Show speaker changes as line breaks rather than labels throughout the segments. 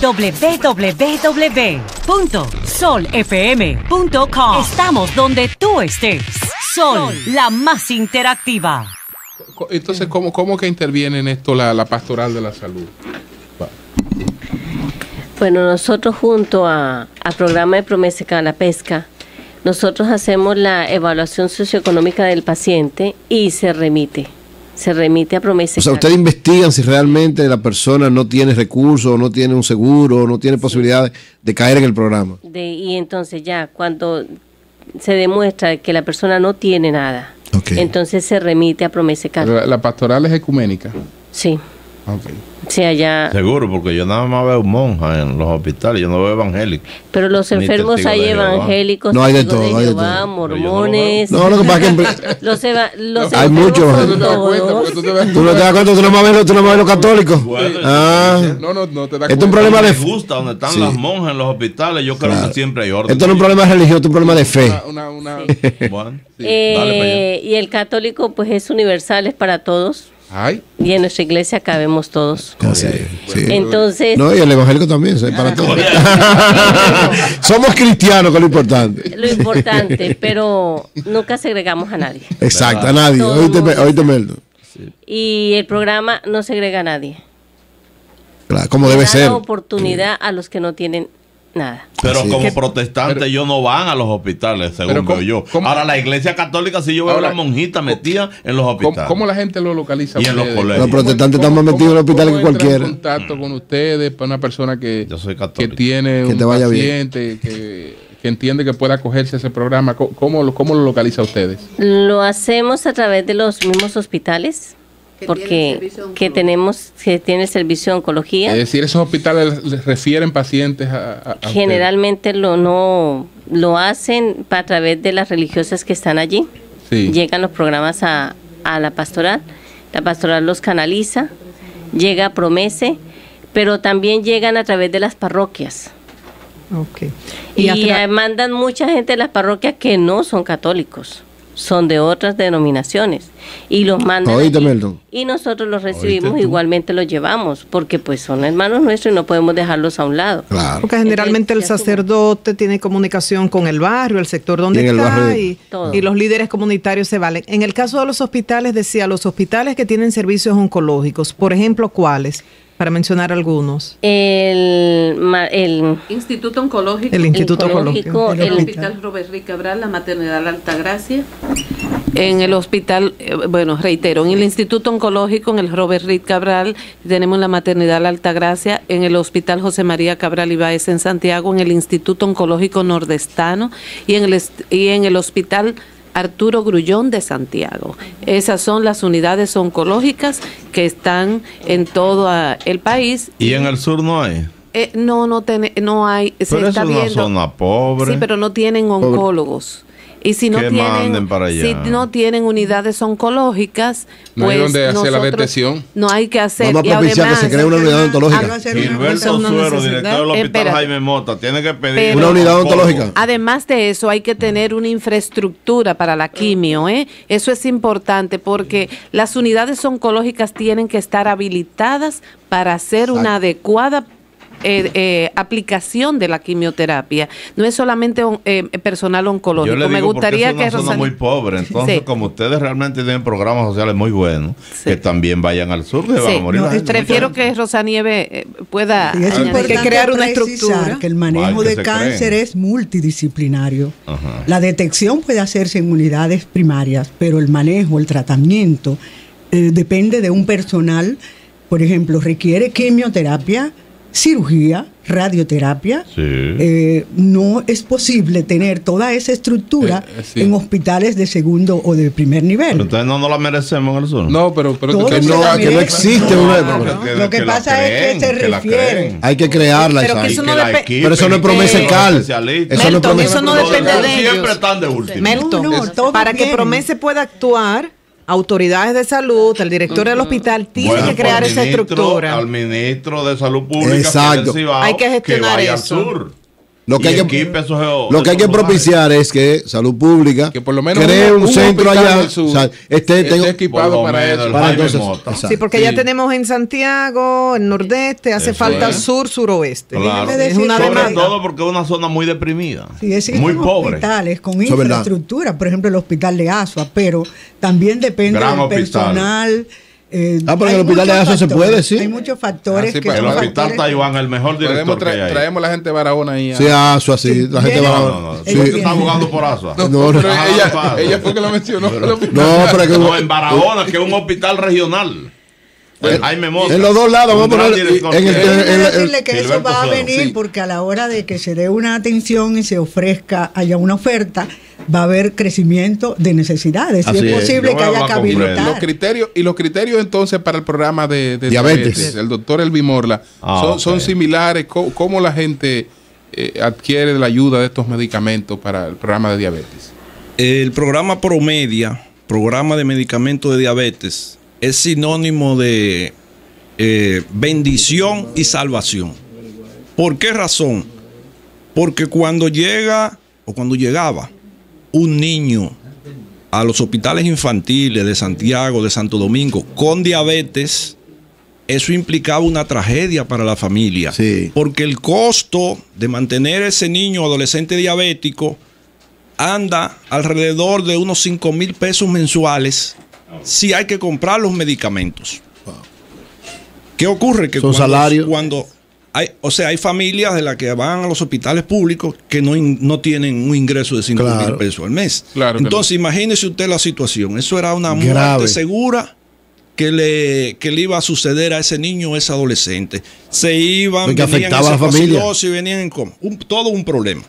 www.solfm.com. Estamos donde tú estés. Sol, la más interactiva.
Entonces, ¿cómo que interviene en esto la pastoral de la salud?
Bueno, nosotros junto al programa de Promese la Pesca, nosotros hacemos la evaluación socioeconómica del paciente y se remite a Promese.
O sea, ustedes investigan si realmente la persona no tiene recursos, no tiene un seguro, no tiene posibilidad de caer en el programa.
Y entonces ya, cuando se demuestra que la persona no tiene nada, entonces se remite a Promese.
¿La pastoral es ecuménica?
Sí.
Okay.
Sí, allá.
Seguro, porque yo nada más veo monjas en los hospitales, yo no veo evangélicos.
Pero los enfermos hay evangélicos,
no hay de todo, hay de todo.
mormones.
No, lo que pasa es que hay muchos. ¿Tú no te das cuenta? Tú no más ves los católicos.
No te das cuenta.
Esto es un problema de
fe. Me gusta donde están las monjas en los hospitales, yo creo que siempre hay orden.
Esto no es un problema religioso, esto es un problema de fe.
Bueno,
y el católico pues es universal, es para todos.
Ay.
Y en nuestra iglesia cabemos todos.
Sí.
Entonces.
No, y el evangélico también, para todos. Somos cristianos, que es lo importante.
Lo importante, pero nunca segregamos a nadie.
Exacto, a nadie. Oíste, Meldo.
Y el programa no segrega a nadie.
Claro, como debe ser.
Da oportunidad a los que no tienen nada.
Pero como protestantes ellos no van a los hospitales, según veo yo. Ahora la iglesia católica sí yo veo a la monjita metida en los hospitales.
¿Cómo la gente lo localiza?
Y en los colegios.
Los protestantes están más metidos en los hospitales que cualquiera.
En contacto con ustedes para una persona que tiene
un
paciente que entiende que pueda acogerse a ese programa. ¿Cómo lo localiza a ustedes?
Lo hacemos a través de los mismos hospitales. Porque tiene servicio de oncología.
Es decir, esos hospitales les refieren pacientes a
generalmente lo hacen a través de las religiosas que están allí. Sí. Llegan los programas a la pastoral los canaliza, llega a Promese, pero también llegan a través de las parroquias. Y mandan mucha gente de las parroquias que no son católicos, son de otras denominaciones y los mandan y nosotros los recibimos, igualmente los llevamos porque pues son hermanos nuestros y no podemos dejarlos a un lado.
Claro. Porque generalmente el sacerdote tiene comunicación con el barrio, el sector donde está y los líderes comunitarios se valen. En el caso de los hospitales, decía, los hospitales que tienen servicios oncológicos, por ejemplo, ¿cuáles? Para mencionar algunos.
El Instituto Oncológico.
El Instituto Oncológico.
El Hospital Robert Rick Cabral, la Maternidad Altagracia. En el hospital, reitero, en el Instituto Oncológico, en el Robert Rick Cabral, tenemos la Maternidad Altagracia, en el Hospital José María Cabral Ibáez en Santiago, en el Instituto Oncológico Nordestano y en el Hospital Arturo Grullón de Santiago. Esas son las unidades oncológicas que están en todo el país.
¿Y en el sur no hay?
No hay.
Pero es una zona pobre.
Sí, pero no tienen oncólogos. Y si no tienen unidades oncológicas,
no hay donde hacer la detección.
No hay que hacer.
Vamos a propiciar que se cree una unidad ontológica.
Gilberto Suero, director del Hospital Jaime Mota, tiene que pedir
una unidad ontológica.
Además de eso, hay que tener una infraestructura para la quimio. Eso es importante porque las unidades oncológicas tienen que estar habilitadas para hacer una adecuada aplicación de la quimioterapia. No es solamente personal oncológico.
Yo le digo, me gustaría que es una zona muy pobre, entonces como ustedes realmente tienen programas sociales muy buenos, que también vayan al sur, van a morir.
Prefiero que Rosanieve pueda
crear una estructura. Que el manejo de cáncer es multidisciplinario. La detección puede hacerse en unidades primarias, pero el manejo, el tratamiento depende de un personal. Por ejemplo, requiere quimioterapia, cirugía, radioterapia. No es posible tener toda esa estructura en hospitales de segundo o de primer nivel.
Pero entonces no la merecemos en el sur.
No, pero
que no existe
lo que pasa es que se refieren.
Hay que crearla.
Pero
eso no es Promese Cal.
Eso no depende de ellos.
Siempre están de último.
Para que Promese pueda actuar, autoridades de salud, el director del hospital tiene que crear esa estructura.
Al ministro de Salud Pública,
exacto.
Hay que gestionar eso.
Sur.
Lo que hay que propiciar es que Salud Pública
que por lo menos
cree un centro allá,
esté equipado para eso.
Sí, porque ya tenemos en Santiago, en Nordeste, hace falta sur, suroeste.
Claro.
Es una
sobre todo porque es una zona muy deprimida, muy pobre.
Hospitales con infraestructura, por ejemplo el hospital de Asua, pero también depende del personal.
Pero en el hospital de Asua se puede, sí.
Hay muchos factores.
Que el hospital Taiwán, el mejor director que hay.
Traemos la gente de Barahona ahí.
Sí, Asua, sí. La gente de Barahona.
Sí. Está jugando por Asua.
Ella fue que lo mencionó.
No, en Barahona, que es un hospital regional.
En los dos lados vamos a poner
decirle que eso va a venir porque a la hora de que se dé una atención y se ofrezca, haya una oferta, va a haber crecimiento de necesidades. Y es posible que haya que habilitar.
Los criterios entonces para el programa de diabetes, el doctor Elvi Morla, son similares. ¿Cómo la gente adquiere la ayuda de estos medicamentos para el programa de diabetes?
El programa Promedia, programa de medicamentos de diabetes, es sinónimo de bendición y salvación. ¿Por qué razón? Porque cuando llegaba un niño a los hospitales infantiles de Santiago, de Santo Domingo, con diabetes, eso implicaba una tragedia para la familia.
Sí.
Porque el costo de mantener ese niño adolescente diabético anda alrededor de unos 5,000 pesos mensuales si hay que comprar los medicamentos. ¿Qué ocurre? Que cuando hay familias de las que van a los hospitales públicos que no tienen un ingreso de 5,000 pesos al mes.
Claro,
entonces, imagínese usted la situación. Eso era una muerte segura que le iba a suceder a ese niño o ese adolescente. Se iban, venían a la familia y venían en coma. Todo un problema.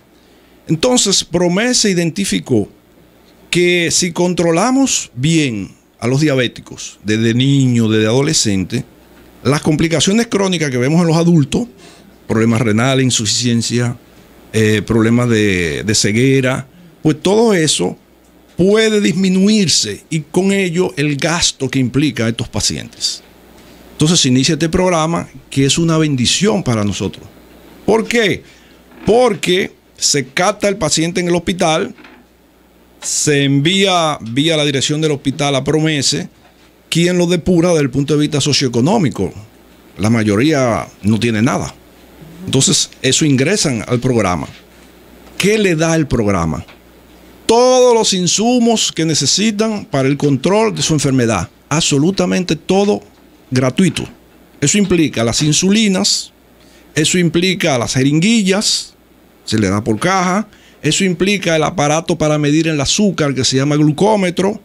Entonces, Promesa identificó que si controlamos bien a los diabéticos, desde niños, desde adolescentes, las complicaciones crónicas que vemos en los adultos, problemas renales, insuficiencia, problemas de ceguera, pues todo eso puede disminuirse y con ello el gasto que implica a estos pacientes. Entonces se inicia este programa que es una bendición para nosotros. ¿Por qué? Porque se capta el paciente en el hospital, se envía vía la dirección del hospital a Promese, quien lo depura desde el punto de vista socioeconómico. La mayoría no tiene nada. Entonces, eso ingresan al programa. ¿Qué le da el programa? Todos los insumos que necesitan para el control de su enfermedad. Absolutamente todo gratuito. Eso implica las insulinas, eso implica las jeringuillas, se le da por caja, eso implica el aparato para medir el azúcar que se llama glucómetro,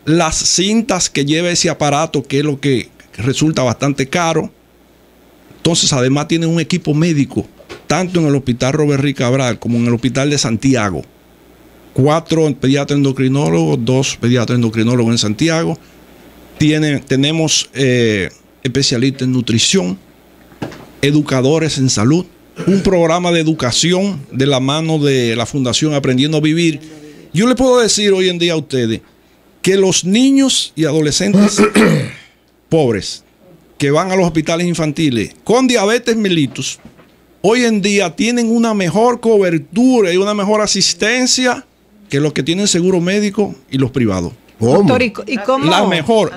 las cintas que lleva ese aparato, que es lo que resulta bastante caro. Entonces, además tiene un equipo médico, tanto en el Hospital Robert Rick Cabral como en el Hospital de Santiago. 4 pediatras endocrinólogos, 2 pediatras endocrinólogos en Santiago. Tenemos especialistas en nutrición, educadores en salud, un programa de educación de la mano de la Fundación Aprendiendo a Vivir. Yo le puedo decir hoy en día a ustedes que los niños y adolescentes pobres que van a los hospitales infantiles con diabetes mellitus, hoy en día tienen una mejor cobertura y una mejor asistencia que los que tienen seguro médico y los privados.
Doctor, ¿y cómo?
La mejor.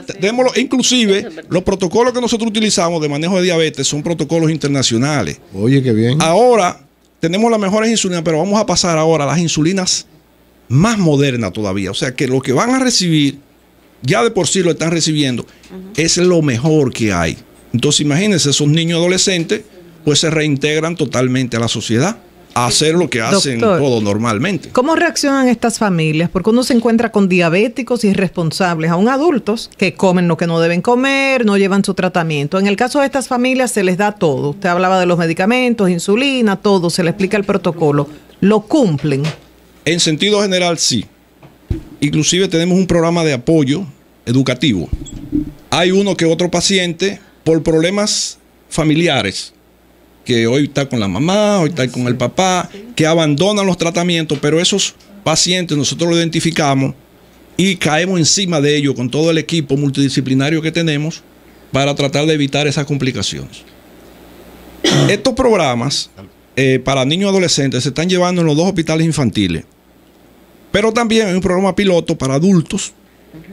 Inclusive, los protocolos que nosotros utilizamos de manejo de diabetes son protocolos internacionales.
Oye, qué bien.
Ahora tenemos las mejores insulinas, pero vamos a pasar ahora a las insulinas más modernas todavía. O sea que lo que van a recibir, ya de por sí lo están recibiendo, es lo mejor que hay. Entonces imagínense, esos niños adolescentes pues se reintegran totalmente a la sociedad, a hacer lo que hacen todo normalmente.
¿Cómo reaccionan estas familias? Porque uno se encuentra con diabéticos irresponsables, aún adultos, que comen lo que no deben comer, no llevan su tratamiento. En el caso de estas familias se les da todo. Usted hablaba de los medicamentos, insulina, todo, se le explica el protocolo. ¿Lo cumplen?
En sentido general, sí. Inclusive tenemos un programa de apoyo educativo. Hay uno que otro paciente por problemas familiares, que hoy está con la mamá, hoy está con el papá, que abandonan los tratamientos, pero esos pacientes nosotros los identificamos y caemos encima de ellos con todo el equipo multidisciplinario que tenemos para tratar de evitar esas complicaciones. Estos programas para niños y adolescentes se están llevando en los 2 hospitales infantiles. Pero también hay un programa piloto para adultos,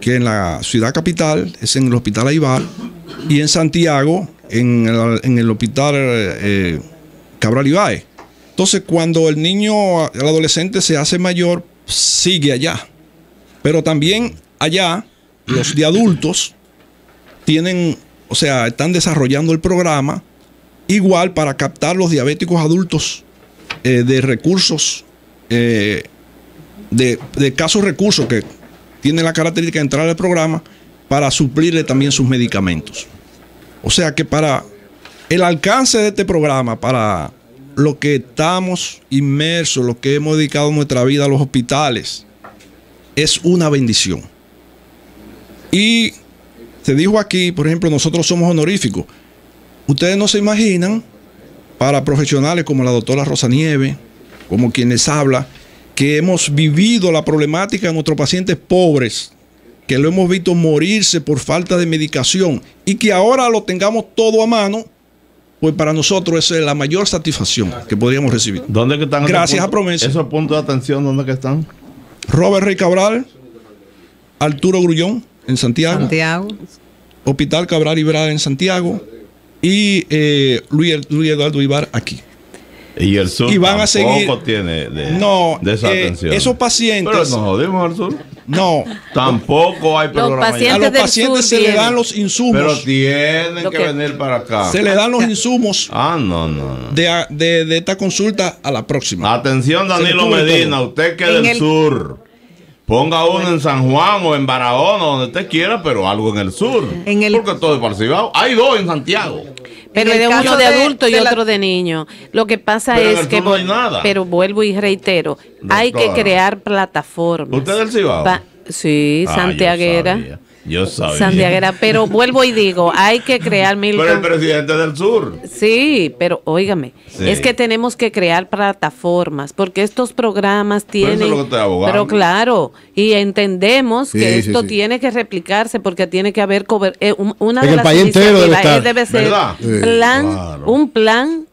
que en la ciudad capital es en el Hospital Aibar, y en Santiago en el Hospital Cabral Ibáez. Entonces, cuando el niño, el adolescente se hace mayor, sigue allá. Pero también allá, los de adultos están desarrollando el programa igual para captar los diabéticos adultos de recursos, de escasos recursos que tienen la característica de entrar al programa para suplirle también sus medicamentos. O sea que para el alcance de este programa, para lo que estamos inmersos, lo que hemos dedicado nuestra vida a los hospitales, es una bendición. Y se dijo aquí, por ejemplo, nosotros somos honoríficos. Ustedes no se imaginan, para profesionales como la doctora Rosa Nieves, como quien les habla, que hemos vivido la problemática de nuestros pacientes pobres, que lo hemos visto morirse por falta de medicación y que ahora lo tengamos todo a mano, pues para nosotros esa es la mayor satisfacción que podríamos recibir.
¿Dónde que están?
Gracias a Promesa.
Esos puntos de atención, ¿dónde que están?
Robert Rey Cabral, Arturo Grullón en Santiago. Hospital Cabral Ibral en Santiago y Luis Eduardo Ibar aquí.
Y el sur
y van a seguir,
tiene de
esa atención. Esos pacientes.
Pero nos jodimos al sur.
No.
Tampoco hay programa.
A los pacientes se le dan los insumos.
Pero tienen que venir para acá.
Se le dan los insumos.
No.
De esta consulta a la próxima.
Atención, Danilo Medina, usted que es del sur. Ponga uno en San Juan o en Barahona, donde usted quiera, pero algo en el sur. Porque todo es parcido. Hay 2 en Santiago.
Pero es uno de adulto y otro de niño. Lo que pasa es que,
no hay nada.
Pero vuelvo y reitero, hay que crear plataformas.
¿Usted es del Cibao?
Sí, santiaguera.
Yo sabía.
Santiaguera, pero vuelvo y digo, hay que crear
Pero el presidente del sur.
Sí, pero óigame, es que tenemos que crear plataformas, porque estos programas tienen...
Eso es lo que estoy
pero claro, y entendemos que esto tiene que replicarse, porque tiene que haber una de las iniciativas debe ser un plan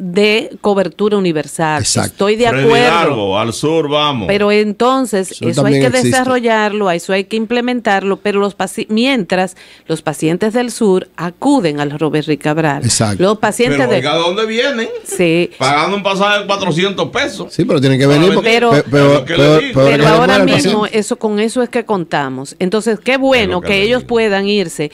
de cobertura universal.
Exacto.
Estoy de acuerdo.
Al sur vamos.
Pero entonces eso hay que desarrollarlo, eso hay que implementarlo, pero mientras los pacientes del sur acuden al Robert Rick Cabral.
Exacto.
Los pacientes
pero oiga, ¿de dónde vienen?
Sí.
Pagando un pasaje de 400 pesos.
Sí, pero tienen que venir.
Pero ahora mismo con eso es que contamos. Entonces, qué bueno que ellos puedan irse.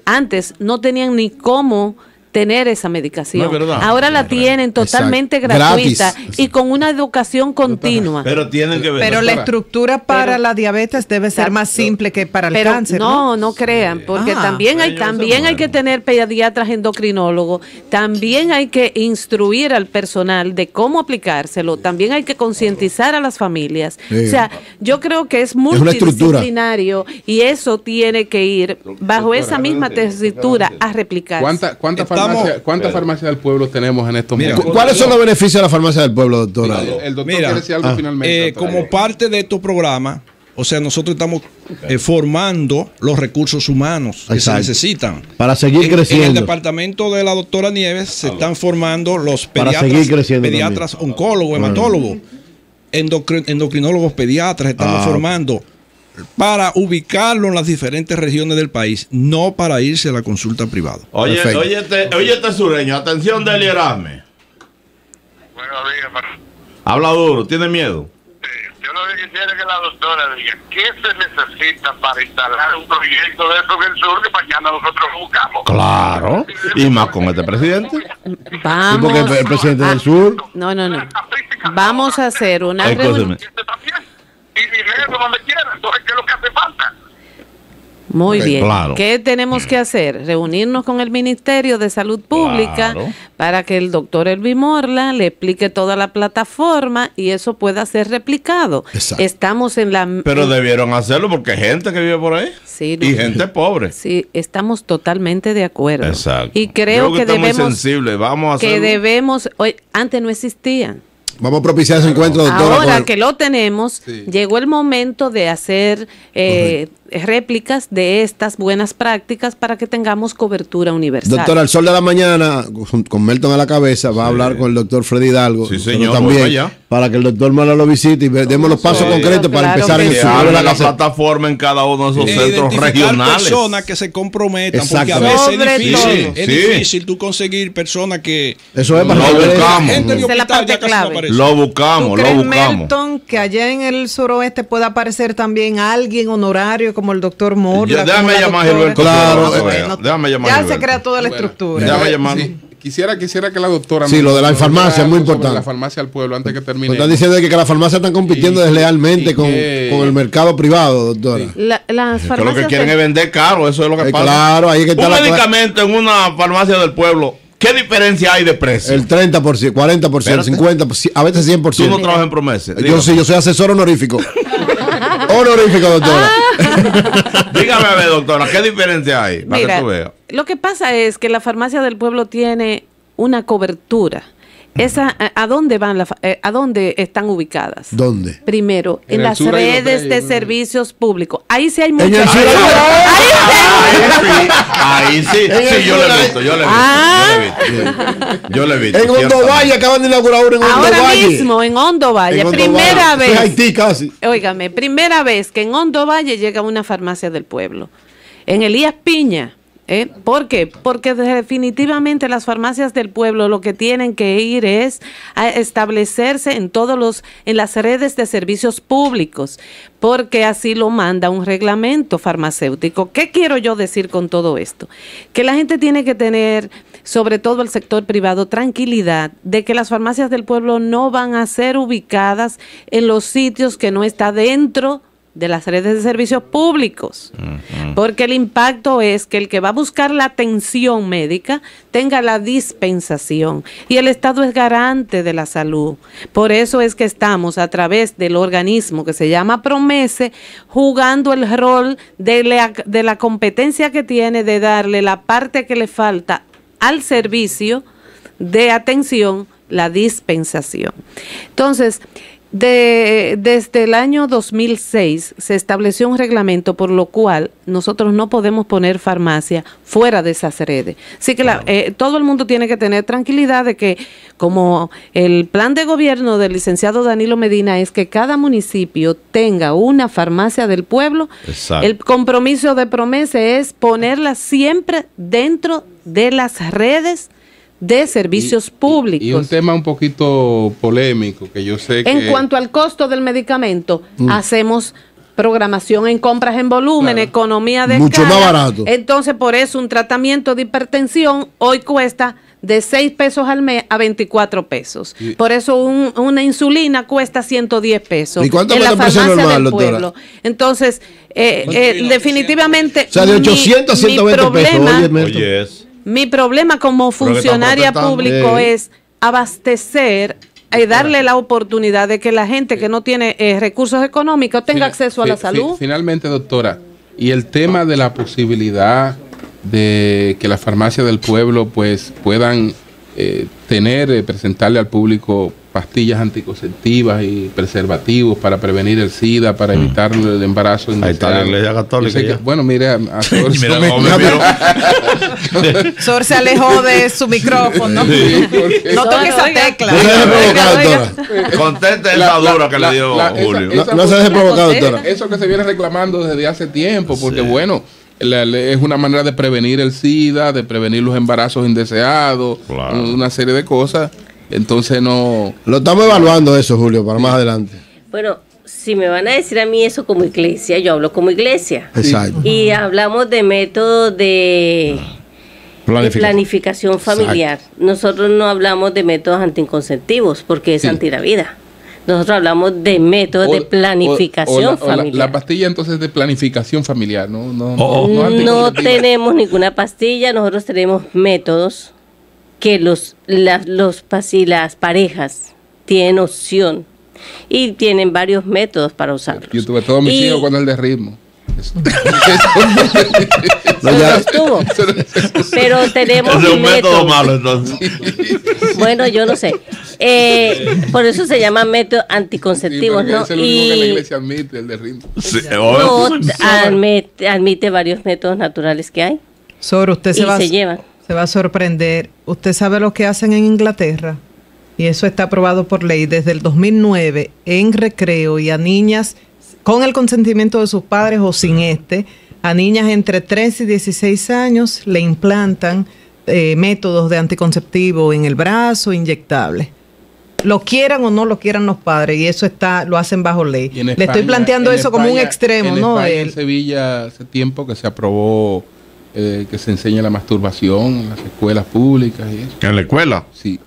Antes no tenían ni cómo tener esa medicación. Ahora la tienen totalmente gratuita y con una educación continua.
Pero tienen que ver.
Pero la estructura para la diabetes debe ser más simple que para el cáncer.
No crean, porque también hay que tener pediatras endocrinólogos, también hay que instruir al personal de cómo aplicárselo, también hay que concientizar a las familias. O sea, yo creo que es multidisciplinario y eso tiene que ir bajo esa misma tesitura a replicarse.
¿Cuántas farmacias del pueblo tenemos en estos momentos?
¿Cuáles son los beneficios de la farmacia del pueblo, doctora?
El doctor quiere decir algo finalmente.
Como parte de estos programas, o sea, nosotros estamos formando los recursos humanos que se necesitan.
Para seguir creciendo.
En el departamento de la doctora Nieves se están formando los pediatras oncólogos, hematólogos, endocrinólogos pediatras, estamos formando para ubicarlo en las diferentes regiones del país, no para irse a la consulta privada.
Oye, este sureño, atención de Erasme.
Buenos días,
habla duro, ¿tiene miedo?
Sí, yo lo que quisiera que la doctora diga, ¿qué se necesita para instalar un proyecto de eso en el sur que mañana nosotros lo buscamos?
Claro, y más con este presidente.
Vamos.
Sí, porque el presidente del sur.
No. Vamos a hacer una reunión.
Y dinero donde quiera, entonces, ¿qué es lo que hace falta?
Muy bien. Claro. ¿Qué tenemos que hacer? Reunirnos con el Ministerio de Salud Pública para que el doctor Elvi Morla le explique toda la plataforma y eso pueda ser replicado.
Exacto.
Estamos en la...
Pero debieron hacerlo porque hay gente que vive por ahí.
Sí,
y gente pobre.
Sí, estamos totalmente de acuerdo.
Exacto.
Y creo que debemos...
Muy sensible. Vamos a hacerlo.
Que debemos... Antes no existían.
Vamos a propiciar ese encuentro, doctora.
Ahora que lo tenemos, llegó el momento de hacer réplicas de estas buenas prácticas para que tengamos cobertura universal.
Doctor, al sol de la mañana, con Melton a la cabeza, va a hablar con el doctor Freddy Hidalgo.
Sí, señor,
también para que el doctor Mala lo visite y demos los pasos concretos para empezar en
la plataforma en cada uno de esos centros regionales.
Personas que se comprometan, porque a veces es difícil tú conseguir personas que...
Eso es para
lo buscamos.
Gente de hospital ya casi no aparece.
Lo buscamos.
Melton, que allá en el suroeste pueda aparecer también alguien honorario como el doctor Morla.
Déjame llamar a Gilberto.
Claro.
Déjame llamar
ya se crea toda la estructura.
Déjame llamarlo.
Quisiera que la doctora...
Sí, lo de la farmacia es muy importante.
La farmacia al pueblo, antes que termine.
Están diciendo que las farmacias están compitiendo deslealmente con el mercado privado, doctora.
Sí. Las farmacias
lo que quieren es vender caro, eso es lo que pasa.
Claro, ahí es que está
un medicamento en una farmacia del pueblo, ¿qué diferencia hay de precio?
El 30%, 40%, 50%, a veces 100%.
¿Tú no trabajas en Promesa?
Yo soy asesor honorífico. Honorífico, doctora.
Dígame a ver, doctora, ¿qué diferencia hay? Para
Mira,
que tú veas.
Lo que pasa es que la farmacia del pueblo tiene una cobertura. ¿A dónde están ubicadas?
¿Dónde?
Primero, en las redes de servicios públicos. Ahí sí hay mucho.
Ahí sí, yo lo he visto.
En Hondo Valle acaban de inaugurar uno en Hondo Valle.
Ahora mismo, en Hondo Valle. Primera vez.
Haití casi.
Óigame, primera vez que en Hondo Valle llega una farmacia del pueblo. En Elías Piña. ¿Por qué? Porque definitivamente las farmacias del pueblo lo que tienen que ir es a establecerse en las redes de servicios públicos, porque así lo manda un reglamento farmacéutico. ¿Qué quiero yo decir con todo esto? Que la gente tiene que tener, sobre todo el sector privado, tranquilidad de que las farmacias del pueblo no van a ser ubicadas en los sitios que no está dentro de las redes de servicios públicos, porque el impacto es que el que va a buscar la atención médica tenga la dispensación, y el Estado es garante de la salud. Por eso es que estamos a través del organismo que se llama Promese jugando el rol de la competencia que tiene de darle la parte que le falta al servicio de atención, la dispensación. Entonces, desde el año 2006 se estableció un reglamento por lo cual nosotros no podemos poner farmacia fuera de esas redes. Así que todo el mundo tiene que tener tranquilidad de que, como el plan de gobierno del licenciado Danilo Medina es que cada municipio tenga una farmacia del pueblo, exacto, el compromiso de Promesa es ponerla siempre dentro de las redes de servicios públicos.
Y un tema un poquito polémico que yo sé que...
En cuanto al costo del medicamento, hacemos programación en compras en volumen, claro, economía de
mucho
escala.
Más barato.
Entonces, por eso un tratamiento de hipertensión hoy cuesta de 6 pesos al mes a 24 pesos. Sí. Por eso una insulina cuesta 110 pesos.
¿Y cuánto
en la farmacia
normal,
del pueblo?
Doctora?
Entonces, definitivamente...
O sea, de 800 a 120
pesos.
Mi problema como funcionaria público es abastecer y darle la oportunidad de que la gente que no tiene recursos económicos tenga acceso a la salud.
Finalmente, doctora, y el tema de la posibilidad de que las farmacias del pueblo pues puedan presentarle al público pastillas anticonceptivas y preservativos para prevenir el SIDA, para evitar el embarazo.
Ahí está la Iglesia Católica.
Bueno, mire, a
Sor se alejó de su micrófono.
Sí,
no toque esa tecla.
Conteste esa dura que le dio Julio.
No se deje provocar, doctora.
Eso que se viene reclamando desde hace tiempo, porque bueno, es una manera de prevenir el SIDA, de prevenir los embarazos indeseados, claro, una serie de cosas. Entonces no...
Lo estamos evaluando eso, Julio, para más adelante.
Bueno, si me van a decir a mí eso como iglesia, yo hablo como iglesia.
Exacto.
Y hablamos de métodos de planificación familiar. Exacto. Nosotros no hablamos de métodos anticonceptivos porque es anti la vida. Nosotros hablamos de métodos de planificación familiar.
La pastilla entonces de planificación familiar, ¿no?
No tenemos ninguna pastilla, nosotros tenemos métodos que las parejas tienen opción y tienen varios métodos para usarlos.
Yo tuve todos mis hijos con el de ritmo.
Pero tenemos
es un método malo, entonces.
Bueno, yo no sé. Por eso se llama método anticonceptivos, ¿no?
Es el único que la iglesia admite, el de ritmo.
Sí,
admite varios métodos naturales que hay.
Sobre usted se
llevan.
Se va a sorprender. Usted sabe lo que hacen en Inglaterra. Y eso está aprobado por ley desde el 2009 en recreo y a niñas con el consentimiento de sus padres o sin a niñas entre 3 y 16 años le implantan métodos de anticonceptivo en el brazo, inyectables. Lo quieran o no lo quieran los padres, y eso lo hacen bajo ley. Le estoy planteando eso como un extremo, ¿no?
En Sevilla hace tiempo que se aprobó que se enseña la masturbación en las escuelas públicas y eso.
¿En la escuela?
Sí.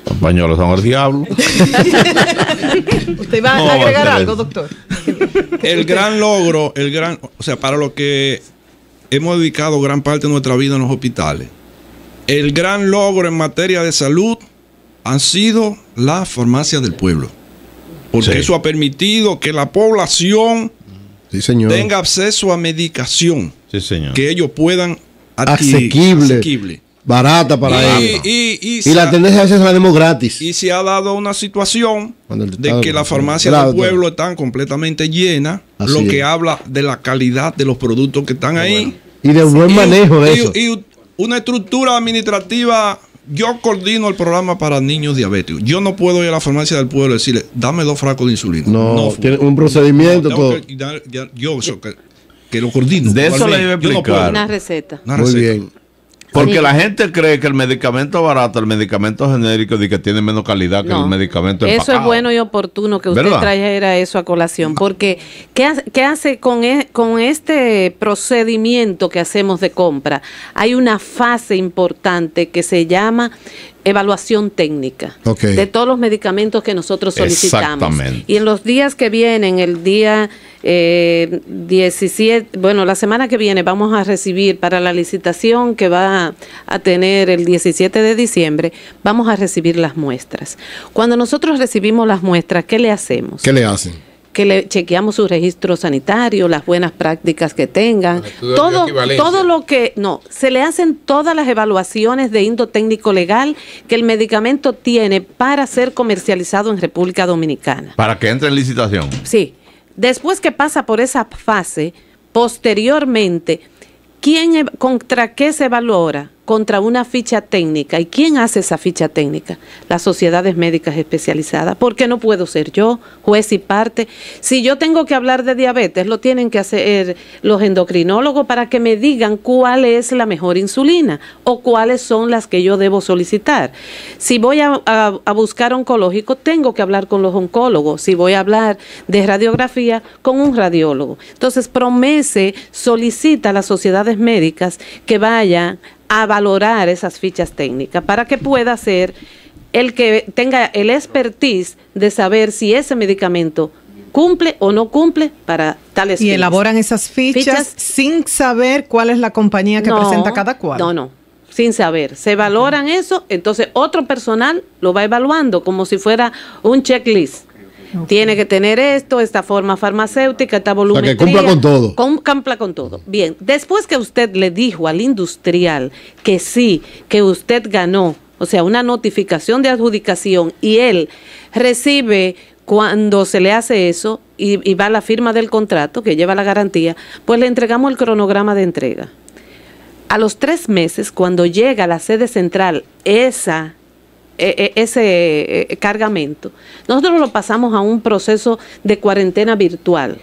Los pañuelos son el diablo.
¿Usted va a agregar algo, doctor?
El gran logro, o sea, para lo que hemos dedicado gran parte de nuestra vida en los hospitales, el gran logro en materia de salud han sido las farmacias del pueblo. Porque eso ha permitido que la población tenga acceso a medicación que ellos puedan adquirir.
Asequible. Barata para ellos.
Y
la tendencia a veces la demos gratis.
Y se ha dado una situación de que las farmacias del pueblo están completamente llenas, lo que habla de la calidad de los productos que están ahí.
Y de buen manejo de eso.
Y una estructura administrativa. Yo coordino el programa para niños diabéticos. Yo no puedo ir a la farmacia del pueblo y decirle, dame 2 frascos de insulina.
No, tiene un procedimiento todo.
Que lo coordino.
De eso le iba a explicar.
Una receta.
Muy bien.
Porque la gente cree que el medicamento barato, el medicamento genérico, que tiene menos calidad que el medicamento empacado.
Eso es bueno y oportuno que usted trajera eso a colación. Porque, ¿qué hace con este procedimiento que hacemos de compra? Hay una fase importante que se llama evaluación técnica de todos los medicamentos que nosotros solicitamos. Y en los días que vienen, el día 17, la semana que viene vamos a recibir para la licitación que va a tener el 17 de diciembre, vamos a recibir las muestras. Cuando nosotros recibimos las muestras, ¿qué le hacemos?
¿Qué le hacen?
Que le chequeamos su registro sanitario, las buenas prácticas que tengan, todo lo que se le hacen todas las evaluaciones de índole técnico legal que el medicamento tiene para ser comercializado en República Dominicana.
Para que entre en licitación.
Sí. Después que pasa por esa fase, posteriormente, ¿contra qué se valora? Contra una ficha técnica. ¿Y quién hace esa ficha técnica? Las sociedades médicas especializadas. ¿Por qué no puedo ser yo, juez y parte? Si yo tengo que hablar de diabetes, lo tienen que hacer los endocrinólogos para que me digan cuál es la mejor insulina o cuáles son las que yo debo solicitar. Si voy a buscar oncológico, tengo que hablar con los oncólogos. Si voy a hablar de radiografía, con un radiólogo. Entonces, PROMESE solicita a las sociedades médicas que vayan a valorar esas fichas técnicas para que pueda ser el que tenga el expertise de saber si ese medicamento cumple o no cumple para tales
fines. Y elaboran esas fichas sin saber cuál es la compañía que presenta cada cual.
No, sin saber. Se valoran eso, entonces otro personal lo va evaluando como si fuera un checklist. Tiene que tener esta forma farmacéutica, esta volumetría.
O sea, que cumpla con todo.
Cumpla con todo. Bien, después que usted le dijo al industrial que sí, que usted ganó, o sea, una notificación de adjudicación, y él recibe cuando se le hace eso y va la firma del contrato que lleva la garantía, pues le entregamos el cronograma de entrega. A los 3 meses, cuando llega a la sede central ese cargamento, nosotros lo pasamos a un proceso de cuarentena virtual,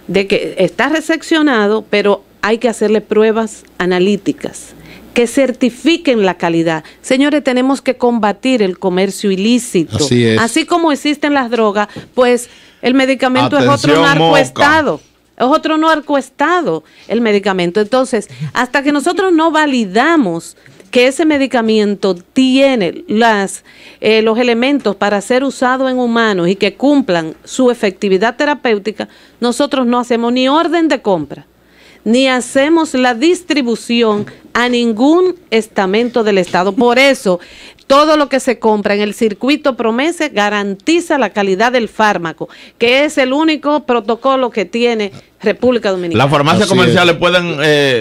de que está recepcionado, pero hay que hacerle pruebas analíticas que certifiquen la calidad. Señores, tenemos que combatir el comercio ilícito.
Así es.
Así como existen las drogas, pues el medicamento es otro narcoestado. Es otro narcoestado el medicamento. Entonces, hasta que nosotros no validamos que ese medicamento tiene los elementos para ser usado en humanos y que cumplan su efectividad terapéutica, nosotros no hacemos ni orden de compra, ni hacemos la distribución a ningún estamento del Estado. Por eso, todo lo que se compra en el circuito Promese garantiza la calidad del fármaco, que es el único protocolo que tiene República Dominicana.
¿Las farmacias comerciales pueden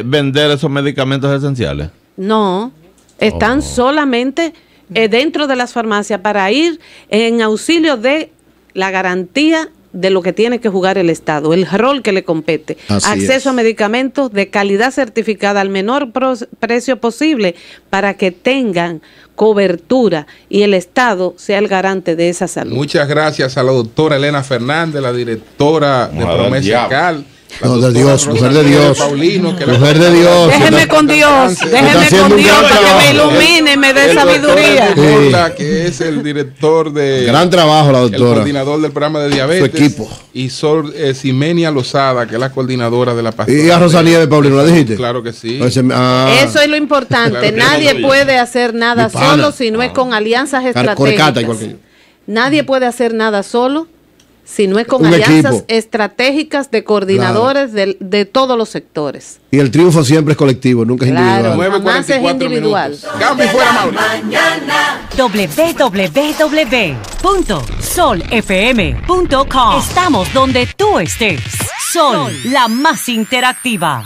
vender esos medicamentos esenciales?
No, están solamente dentro de las farmacias para ir en auxilio de la garantía de lo que tiene que jugar el Estado, el rol que le compete. Acceso a medicamentos de calidad certificada al menor precio posible para que tengan cobertura y el Estado sea el garante de esa salud.
Muchas gracias a la doctora Elena Fernández, la directora de Promesa Cal.
No, de Dios, mujer de Dios.
Paulino,
mujer de Dios.
Déjeme con Dios, déjeme con Dios para que me ilumine, me dé sabiduría.
Que es el director de...
Gran trabajo la doctora.
El coordinador del programa de diabetes.
Su equipo.
Y Sor Ximenia Lozada, que es la coordinadora de la pastoral.
¿Y a Rosalía Paulino la dijiste?
Claro que sí.
Eso es lo importante. Claro, nadie puede hacer nada solo si no es con alianzas estratégicas. Nadie puede hacer nada solo si no es con alianzas estratégicas de coordinadores de todos los sectores.
Y el triunfo siempre es colectivo, nunca es individual.
Jamás es individual.
Cambio fuera, Mauri.
www.solfm.com. Estamos donde tú estés. Sol, la más interactiva.